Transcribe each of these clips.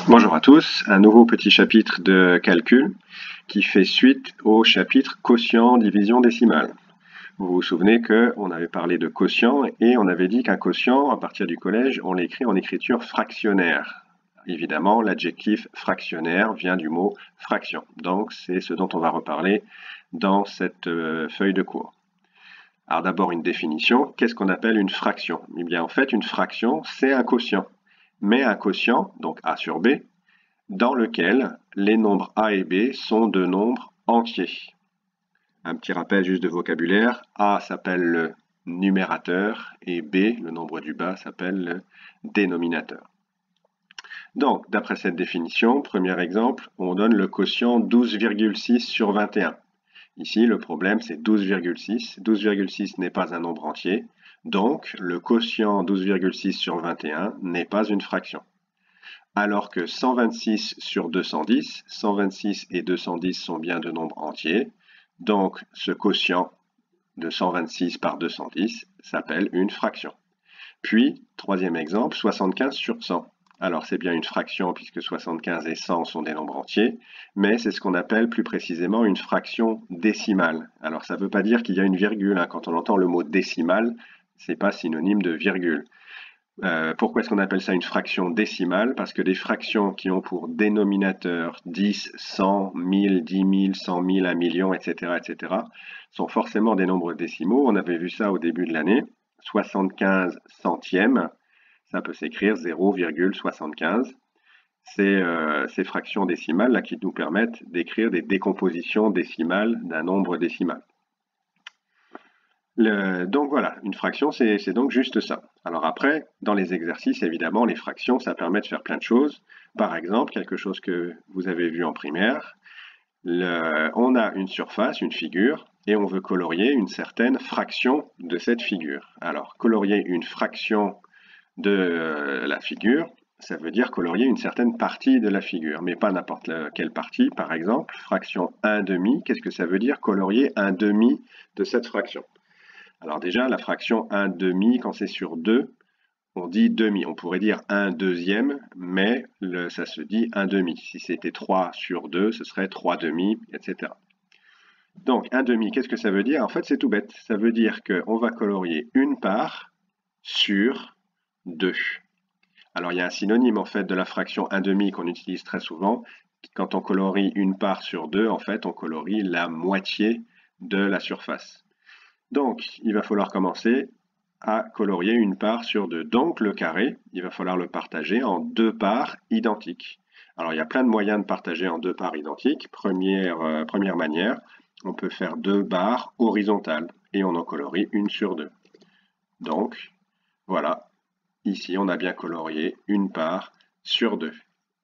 Bonjour à tous, un nouveau petit chapitre de calcul qui fait suite au chapitre quotient division décimale. Vous vous souvenez qu'on avait parlé de quotient et on avait dit qu'un quotient, à partir du collège, on l'écrit en écriture fractionnaire. Évidemment, l'adjectif fractionnaire vient du mot fraction, donc c'est ce dont on va reparler dans cette feuille de cours. Alors d'abord une définition, qu'est-ce qu'on appelle une fraction? Eh bien en fait une fraction c'est un quotient, mais un quotient, donc A sur B, dans lequel les nombres A et B sont de nombres entiers. Un petit rappel juste de vocabulaire, A s'appelle le numérateur et B, le nombre du bas, s'appelle le dénominateur. Donc, d'après cette définition, premier exemple, on donne le quotient 12,6 sur 21. Ici, le problème, c'est 12,6. 12,6 n'est pas un nombre entier, donc le quotient 12,6 sur 21 n'est pas une fraction. Alors que 126 sur 210, 126 et 210 sont bien de nombres entiers, donc ce quotient de 126 par 210 s'appelle une fraction. Puis, troisième exemple, 75 sur 100. Alors c'est bien une fraction puisque 75 et 100 sont des nombres entiers, mais c'est ce qu'on appelle plus précisément une fraction décimale. Alors ça ne veut pas dire qu'il y a une virgule, hein. Quand on entend le mot décimale, ce n'est pas synonyme de virgule. Pourquoi est-ce qu'on appelle ça une fraction décimale? Parce que des fractions qui ont pour dénominateur 10, 100, 1000, 10 000, 100 000, 1 million, etc., etc., sont forcément des nombres décimaux. On avait vu ça au début de l'année. 75 centièmes, ça peut s'écrire 0,75. C'est ces fractions décimales là, qui nous permettent d'écrire des décompositions décimales d'un nombre décimal. Donc voilà, une fraction, c'est donc juste ça. Alors après, dans les exercices, évidemment, les fractions, ça permet de faire plein de choses. Par exemple, quelque chose que vous avez vu en primaire, on a une surface, une figure, et on veut colorier une certaine fraction de cette figure. Alors, colorier une fraction de la figure, ça veut dire colorier une certaine partie de la figure, mais pas n'importe quelle partie. Par exemple, fraction 1 demi, qu'est-ce que ça veut dire colorier un demi de cette fraction? Alors déjà, la fraction 1 demi, quand c'est sur 2, on dit demi. On pourrait dire 1 deuxième, mais ça se dit 1 demi. Si c'était 3 sur 2, ce serait 3 demi, etc. Donc 1 demi, qu'est-ce que ça veut dire? En fait, c'est tout bête. Ça veut dire qu'on va colorier une part sur 2. Alors il y a un synonyme en fait de la fraction 1 demi qu'on utilise très souvent. Quand on colorie une part sur 2, en fait, on colorie la moitié de la surface. Donc, il va falloir commencer à colorier une part sur 2. Donc, le carré, il va falloir le partager en deux parts identiques. Alors, il y a plein de moyens de partager en deux parts identiques. Première manière, on peut faire deux barres horizontales et on en colorie une sur 2. Donc, voilà, ici, on a bien colorié une part sur 2.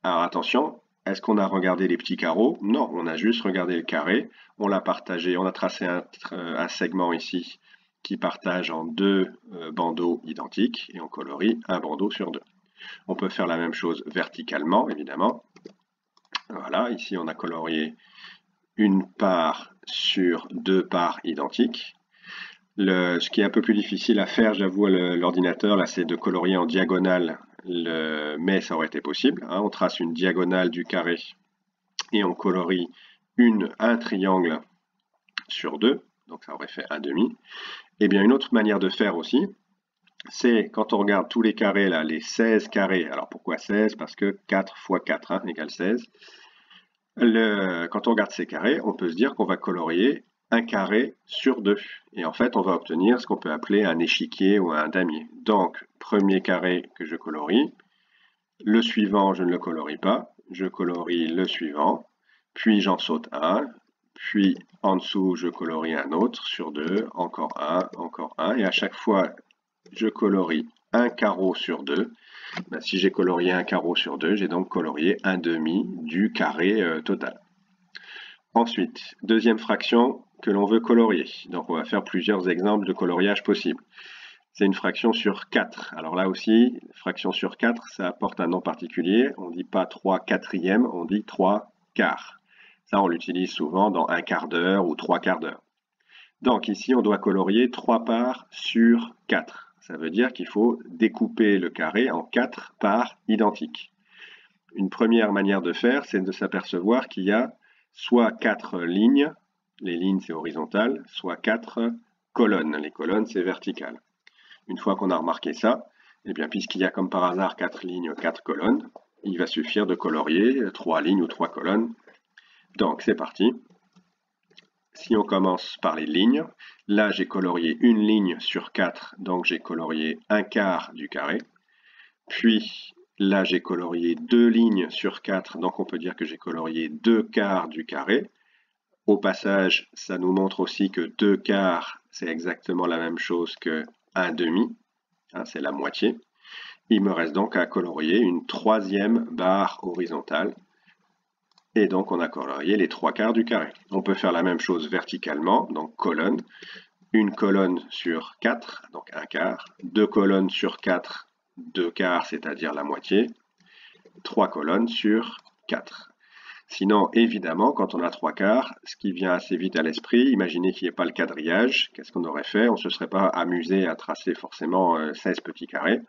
Alors, attention, est-ce qu'on a regardé les petits carreaux? Non, on a juste regardé le carré, on l'a partagé, on a tracé un segment ici qui partage en deux bandeaux identiques et on colorie un bandeau sur 2. On peut faire la même chose verticalement, évidemment. Voilà, ici on a colorié une part sur deux parts identiques. Ce qui est un peu plus difficile à faire, j'avoue, à l'ordinateur, là, c'est de colorier en diagonale, mais ça aurait été possible. Hein. On trace une diagonale du carré et on colorie un triangle sur 2, donc ça aurait fait un demi. Et bien une autre manière de faire aussi, c'est quand on regarde tous les carrés, là, les 16 carrés. Alors pourquoi 16? Parce que 4 fois 4 hein, égale 16. Quand on regarde ces carrés, on peut se dire qu'on va colorier un carré sur 2. Et en fait, on va obtenir ce qu'on peut appeler un échiquier ou un damier. Donc, premier carré que je colorie, le suivant, je ne le colorie pas, je colorie le suivant, puis j'en saute un, puis en dessous, je colorie un autre sur 2, encore un, et à chaque fois, je colorie un carreau sur 2. Ben, si j'ai colorié un carreau sur 2, j'ai donc colorié un demi du carré total. Ensuite, deuxième fraction que l'on veut colorier. Donc on va faire plusieurs exemples de coloriage possibles. C'est une fraction sur 4. Alors là aussi, fraction sur 4, ça apporte un nom particulier. On ne dit pas 3 quatrièmes, on dit 3 quarts. Ça, on l'utilise souvent dans un quart d'heure ou 3 quarts d'heure. Donc ici, on doit colorier 3 parts sur 4. Ça veut dire qu'il faut découper le carré en 4 parts identiques. une première manière de faire, c'est de s'apercevoir qu'il y a soit 4 lignes, les lignes c'est horizontal, soit 4 colonnes, les colonnes c'est vertical. Une fois qu'on a remarqué ça, eh bien, puisqu'il y a comme par hasard 4 lignes, 4 colonnes, il va suffire de colorier 3 lignes ou 3 colonnes. Donc c'est parti. Si on commence par les lignes, là j'ai colorié une ligne sur 4, donc j'ai colorié un quart du carré. Puis là j'ai colorié 2 lignes sur 4, donc on peut dire que j'ai colorié 2 quarts du carré. Au passage, ça nous montre aussi que 2 quarts, c'est exactement la même chose que 1 demi, hein, c'est la moitié. Il me reste donc à colorier une troisième barre horizontale. Et donc, on a colorié les 3 quarts du carré. On peut faire la même chose verticalement, donc colonne. Une colonne sur 4, donc un quart. 2 colonnes sur 4, 2 quarts, c'est-à-dire la moitié. 3 colonnes sur 4. Sinon, évidemment, quand on a 3 quarts, ce qui vient assez vite à l'esprit, imaginez qu'il n'y ait pas le quadrillage. Qu'est-ce qu'on aurait fait? On ne se serait pas amusé à tracer forcément 16 petits carrés.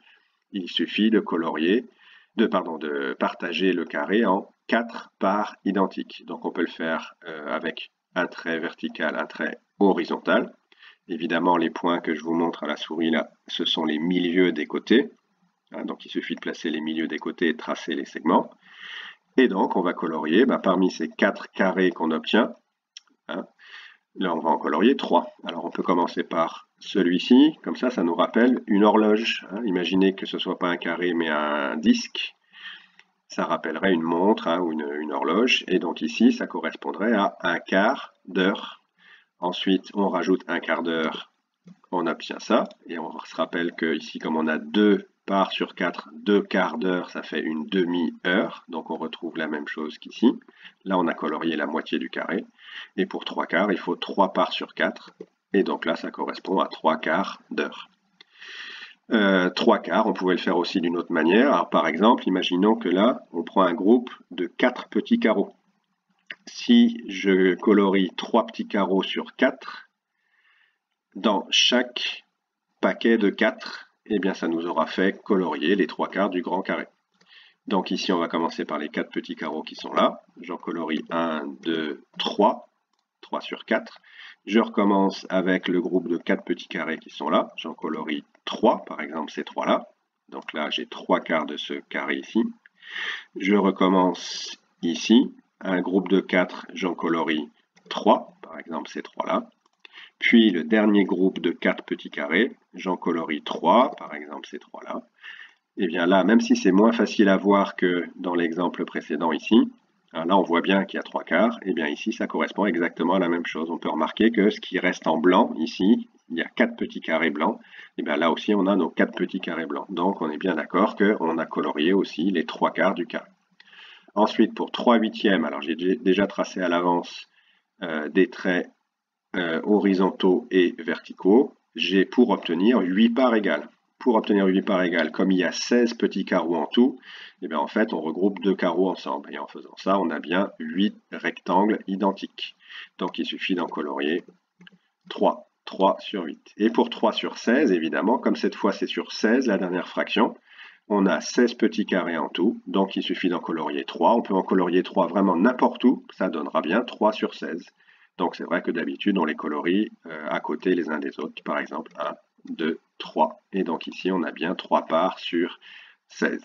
Il suffit de colorier, de partager le carré en 4 parts identiques. Donc on peut le faire avec un trait vertical, un trait horizontal. Évidemment, les points que je vous montre à la souris là, ce sont les milieux des côtés. Donc il suffit de placer les milieux des côtés et de tracer les segments. Et donc on va colorier, parmi ces 4 carrés qu'on obtient, là on va en colorier 3. Alors on peut commencer par celui-ci, comme ça nous rappelle une horloge. Imaginez que ce ne soit pas un carré mais un disque. Ça rappellerait une montre ou une horloge. Et donc ici, ça correspondrait à un quart d'heure. Ensuite, on rajoute un quart d'heure, on obtient ça. Et on se rappelle que ici, comme on a 2 parts sur 4, 2 quarts d'heure, ça fait une demi-heure. Donc on retrouve la même chose qu'ici. Là, on a colorié la moitié du carré. Et pour 3 quarts, il faut 3 parts sur 4. Et donc là, ça correspond à 3 quarts d'heure. 3 quarts, on pouvait le faire aussi d'une autre manière. Alors, par exemple, imaginons que là, on prend un groupe de 4 petits carreaux. Si je colorie 3 petits carreaux sur 4, dans chaque paquet de 4, eh bien, ça nous aura fait colorier les 3 quarts du grand carré. Donc ici, on va commencer par les 4 petits carreaux qui sont là. J'en colorie 1, 2, 3. 3 sur 4. Je recommence avec le groupe de 4 petits carrés qui sont là. J'en colorie 3, par exemple ces 3-là. Donc là, j'ai 3 quarts de ce carré ici. Je recommence ici. Un groupe de 4, j'en colorie 3, par exemple ces 3-là. Puis le dernier groupe de 4 petits carrés, j'en colorie 3, par exemple ces 3-là. Et bien là, même si c'est moins facile à voir que dans l'exemple précédent ici, là, on voit bien qu'il y a 3 quarts. Et bien ici, ça correspond exactement à la même chose. On peut remarquer que ce qui reste en blanc, ici, il y a 4 petits carrés blancs. Et bien là aussi, on a nos 4 petits carrés blancs. Donc, on est bien d'accord qu'on a colorié aussi les 3 quarts du carré. Ensuite, pour 3 huitièmes, alors j'ai déjà tracé à l'avance des traits horizontaux et verticaux. J'ai pour obtenir 8 parts égales. Pour obtenir 8 parts égales, comme il y a 16 petits carreaux en tout, et bien en fait on regroupe 2 carreaux ensemble. Et en faisant ça, on a bien 8 rectangles identiques. Donc il suffit d'en colorier 3. 3 sur 8. Et pour 3 sur 16, évidemment, comme cette fois c'est sur 16, la dernière fraction, on a 16 petits carrés en tout, donc il suffit d'en colorier 3. On peut en colorier 3 vraiment n'importe où, ça donnera bien 3 sur 16. Donc c'est vrai que d'habitude on les colorie à côté les uns des autres, par exemple 1, 2, 3. Et donc ici on a bien 3 parts sur 16.